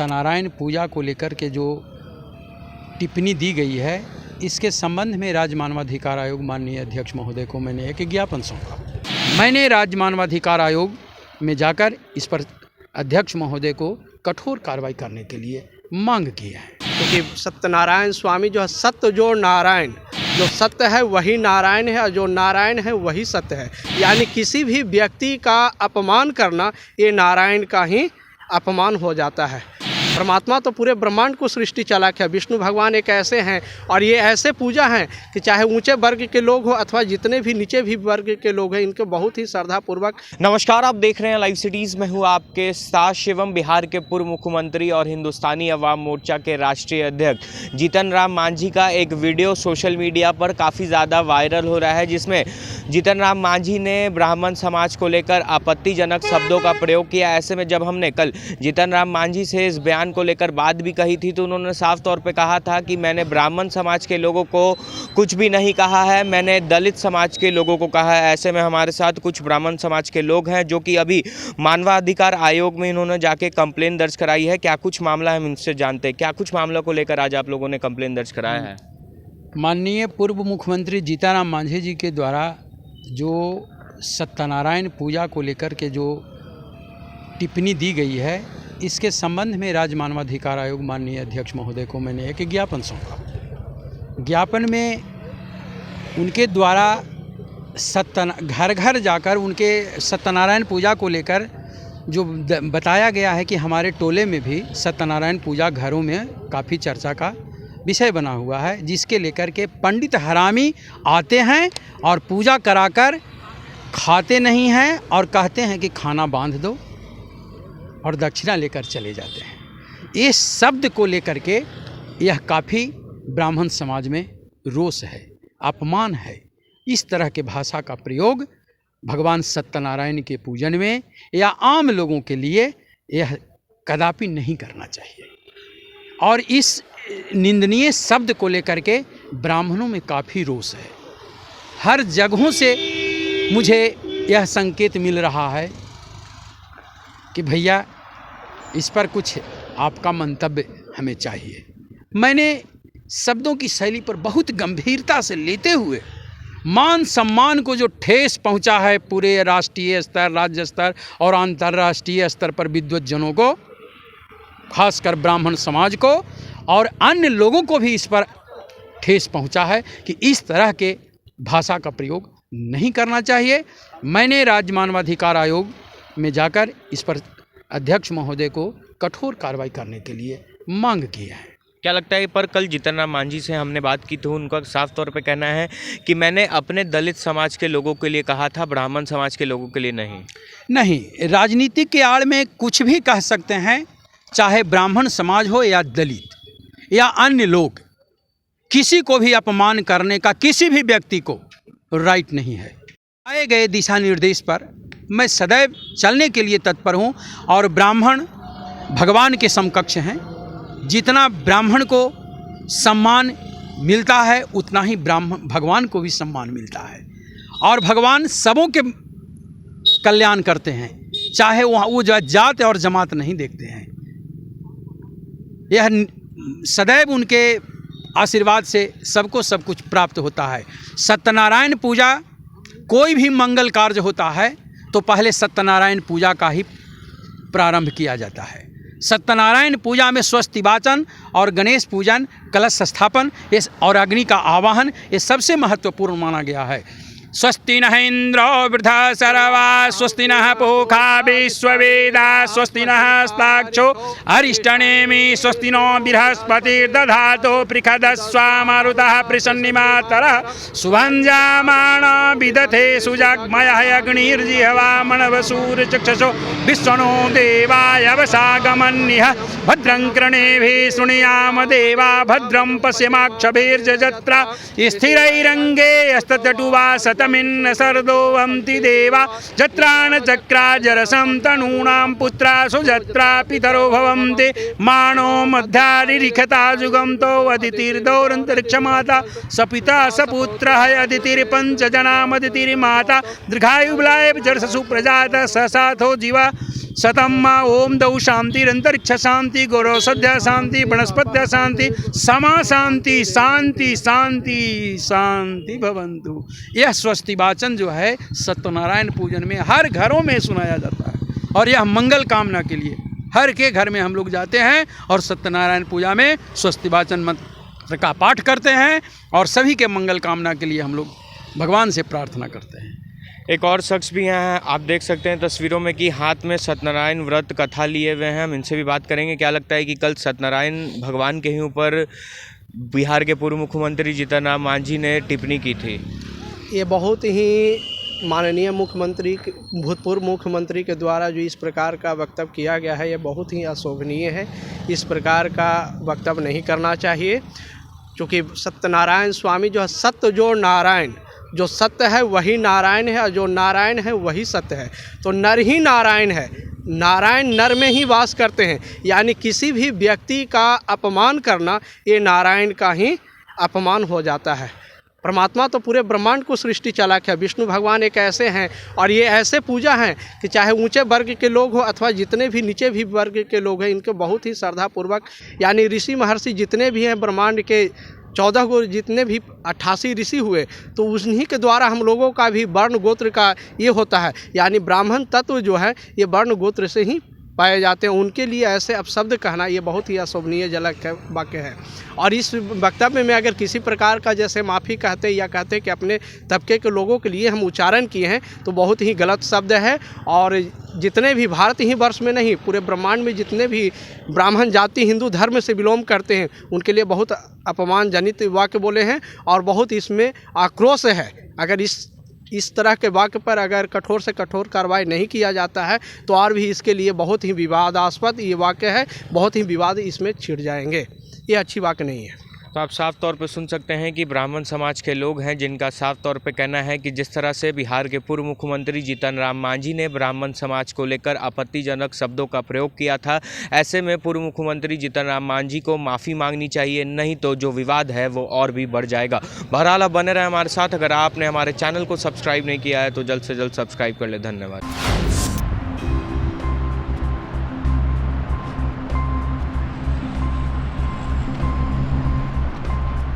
सत्यनारायण पूजा को लेकर के जो टिप्पणी दी गई है, इसके संबंध में राज्य मानवाधिकार आयोग माननीय अध्यक्ष महोदय को मैंने एक ज्ञापन सौंपा। मैंने राज्य मानवाधिकार आयोग में जाकर इस पर अध्यक्ष महोदय को कठोर कार्रवाई करने के लिए मांग की है। क्योंकि सत्यनारायण स्वामी जो है, सत्य जो नारायण, जो सत्य है वही नारायण है और जो नारायण है वही सत्य है। यानी किसी भी व्यक्ति का अपमान करना ये नारायण का ही अपमान हो जाता है। परमात्मा तो पूरे ब्रह्मांड को सृष्टि चला है। विष्णु भगवान एक ऐसे हैं और ये ऐसे पूजा हैं कि चाहे ऊंचे वर्ग के लोग हो अथवा जितने भी नीचे भी वर्ग के लोग हैं, इनके बहुत ही श्रद्धापूर्वक। नमस्कार, आप देख रहे हैं लाइव सिटीज़। मैं हूं आपके साथ शिवम। बिहार के पूर्व मुख्यमंत्री और हिंदुस्तानी अवाम मोर्चा के राष्ट्रीय अध्यक्ष जीतन राम मांझी का एक वीडियो सोशल मीडिया पर काफ़ी ज़्यादा वायरल हो रहा है, जिसमें जीतन राम मांझी ने ब्राह्मण समाज को लेकर आपत्तिजनक शब्दों का प्रयोग किया। ऐसे में जब हमने कल जीतन राम मांझी से इस बयान को लेकर बात भी कही थी, तो उन्होंने साफ तौर पे कहा था कि मैंने ब्राह्मण समाज के लोगों को कुछ भी नहीं कहा है, मैंने दलित समाज के लोगों को कहा है। ऐसे में हमारे साथ कुछ ब्राह्मण समाज के लोग हैं जो कि अभी मानवाधिकार आयोग में इन्होंने जाके कंप्लेन दर्ज कराई है। क्या कुछ मामला है, हम इनसे जानते हैं। क्या कुछ मामला को लेकर आज आप लोगों ने कंप्लेन दर्ज कराया है? माननीय पूर्व मुख्यमंत्री जीतन राम मांझी जी के द्वारा जो सत्यनारायण पूजा को लेकर के जो टिप्पणी दी गई है, इसके संबंध में राज्य मानवाधिकार आयोग माननीय अध्यक्ष महोदय को मैंने एक ज्ञापन सौंपा। ज्ञापन में उनके द्वारा घर घर जाकर उनके सत्यनारायण पूजा को लेकर जो बताया गया है कि हमारे टोले में भी सत्यनारायण पूजा घरों में काफ़ी चर्चा का विषय बना हुआ है, जिसके लेकर के पंडित हरामी आते हैं और पूजा कराकर खाते नहीं हैं और कहते हैं कि खाना बांध दो और दक्षिणा लेकर चले जाते हैं। इस शब्द को लेकर के यह काफ़ी ब्राह्मण समाज में रोष है, अपमान है। इस तरह के भाषा का प्रयोग भगवान सत्यनारायण के पूजन में या आम लोगों के लिए यह कदापि नहीं करना चाहिए। और इस निंदनीय शब्द को लेकर के ब्राह्मणों में काफ़ी रोष है। हर जगहों से मुझे यह संकेत मिल रहा है कि भैया इस पर कुछ आपका मंतव्य हमें चाहिए। मैंने शब्दों की शैली पर बहुत गंभीरता से लेते हुए मान सम्मान को जो ठेस पहुंचा है पूरे राष्ट्रीय स्तर, राज्य स्तर और अंतर्राष्ट्रीय स्तर पर विद्वज्जनों को, खासकर ब्राह्मण समाज को और अन्य लोगों को भी इस पर ठेस पहुंचा है कि इस तरह के भाषा का प्रयोग नहीं करना चाहिए। मैंने राज्य मानवाधिकार आयोग में जाकर इस पर अध्यक्ष महोदय को कठोर कार्रवाई करने के लिए मांग की है। क्या लगता है पर कल जीतन राम मांझी से हमने बात की तो उनका साफ तौर पे कहना है कि मैंने अपने दलित समाज के लोगों के लिए कहा था, ब्राह्मण समाज के लोगों के लिए नहीं। राजनीति के आड़ में कुछ भी कह सकते हैं, चाहे ब्राह्मण समाज हो या दलित या अन्य लोग, किसी को भी अपमान करने का किसी भी व्यक्ति को राइट नहीं है। आए गए दिशा निर्देश पर मैं सदैव चलने के लिए तत्पर हूँ और ब्राह्मण भगवान के समकक्ष हैं। जितना ब्राह्मण को सम्मान मिलता है उतना ही भगवान को भी सम्मान मिलता है और भगवान सबों के कल्याण करते हैं, चाहे वो जात और जमात नहीं देखते हैं। यह सदैव उनके आशीर्वाद से सबको सब कुछ प्राप्त होता है। सत्यनारायण पूजा, कोई भी मंगल कार्य होता है तो पहले सत्यनारायण पूजा का ही प्रारंभ किया जाता है। सत्यनारायण पूजा में स्वस्ति वाचन और गणेश पूजन, कलश स्थापन और अग्नि का आवाहन ये सबसे महत्वपूर्ण माना गया है। स्वस्ति नः इंद्रो वृद्धसर्वा स्वस्ति नः पूषा विश्ववेदाः स्वस्ति नः स्ताक्षो अरिष्टनेमि स्वस्ति नो बृहस्पतिर्दधातु पृषदस्वा मारुतः पृषन्निमातरः सुभञ्जामाना विदथे सुजाग्मयः अग्निर्जिह्वा मनवसूर्यचक्षुषो विश्वनो देवाय वसागमन्यः भद्रं कर्णेभिः शृणुयाम देवा भद्रं पश्येमाक्षभिर्यजत्रा स्थिरैरङ्गे हस्तटुवासत मिन्न सर्दो वन्ति देवा जत्रान चक्रा जरसं तनूनां पुत्रा सुजत्रा पितरो भवन्ति मानो मध्यारिखता जुगंतो अदितिर्दौरन्तरिक्षमाता सपिता सपुत्रः अदितिर्पञ्चजनामदितिर्माता दीर्घायुबलाय जरससु प्रजातः ससाथो जीवा सतम्मा ओम दौ शांतिरंतरिक्ष शांति गौरव सद्या शांति वनस्पत्या शांति समा शांति शांति शांति शांति भवन्तु। यह स्वस्ति वाचन जो है सत्यनारायण पूजन में हर घरों में सुनाया जाता है और यह मंगल कामना के लिए हर के घर में हम लोग जाते हैं और सत्यनारायण पूजा में स्वस्ति वाचन मंत्र का पाठ करते हैं और सभी के मंगल कामना के लिए हम लोग भगवान से प्रार्थना करते हैं। एक और शख्स भी यहाँ हैं, आप देख सकते हैं तस्वीरों में कि हाथ में सत्यनारायण व्रत कथा लिए हुए हैं। हम इनसे भी बात करेंगे। क्या लगता है कि कल सत्यनारायण भगवान के ही ऊपर बिहार के पूर्व मुख्यमंत्री जीतन राम मांझी ने टिप्पणी की थी? ये बहुत ही माननीय मुख्यमंत्री भूतपूर्व मुख्यमंत्री के द्वारा जो इस प्रकार का वक्तव्य किया गया है, ये बहुत ही अशोभनीय है। इस प्रकार का वक्तव्य नहीं करना चाहिए, क्योंकि सत्यनारायण स्वामी जो है, सत्य जो नारायण, जो सत्य है वही नारायण है और जो नारायण है वही सत्य है। तो नर ही नारायण है, नारायण नर में ही वास करते हैं। यानी किसी भी व्यक्ति का अपमान करना ये नारायण का ही अपमान हो जाता है। परमात्मा तो पूरे ब्रह्मांड को सृष्टि चालक है। विष्णु भगवान एक ऐसे हैं और ये ऐसे पूजा हैं कि चाहे ऊंचे वर्ग के लोग हो अथवा जितने भी नीचे भी वर्ग के लोग हैं, इनको बहुत ही श्रद्धापूर्वक, यानी ऋषि महर्षि जितने भी हैं ब्रह्मांड के 14 को जितने भी 88 ऋषि हुए, तो उन्हीं के द्वारा हम लोगों का भी वर्ण गोत्र का ये होता है। यानी ब्राह्मण तत्व जो है ये वर्ण गोत्र से ही पाए जाते हैं। उनके लिए ऐसे अपशब्द कहना ये बहुत ही अशोभनीय जलक वाक्य है। और इस वक्तव्य में अगर किसी प्रकार का जैसे माफ़ी कहते या कहते कि अपने तबके के लोगों के लिए हम उच्चारण किए हैं, तो बहुत ही गलत शब्द है। और जितने भी भारत ही वर्ष में नहीं, पूरे ब्रह्मांड में जितने भी ब्राह्मण जाति हिंदू धर्म से बिलोंग करते हैं, उनके लिए बहुत अपमानजनित वाक्य बोले हैं और बहुत इसमें आक्रोश है। अगर इस तरह के वाक्य पर अगर कठोर से कठोर कार्रवाई नहीं किया जाता है तो और भी इसके लिए बहुत ही विवादास्पद ये वाक्य है, बहुत ही विवाद इसमें छिड़ जाएंगे। ये अच्छी वाक्य नहीं है। तो आप साफ तौर पे सुन सकते हैं कि ब्राह्मण समाज के लोग हैं जिनका साफ तौर पे कहना है कि जिस तरह से बिहार के पूर्व मुख्यमंत्री जीतन राम मांझी ने ब्राह्मण समाज को लेकर आपत्तिजनक शब्दों का प्रयोग किया था, ऐसे में पूर्व मुख्यमंत्री जीतन राम मांझी को माफ़ी मांगनी चाहिए, नहीं तो जो विवाद है वो और भी बढ़ जाएगा। बहरहाल आप बने रहे हमारे साथ। अगर आपने हमारे चैनल को सब्सक्राइब नहीं किया है तो जल्द से जल्द सब्सक्राइब कर ले। धन्यवाद।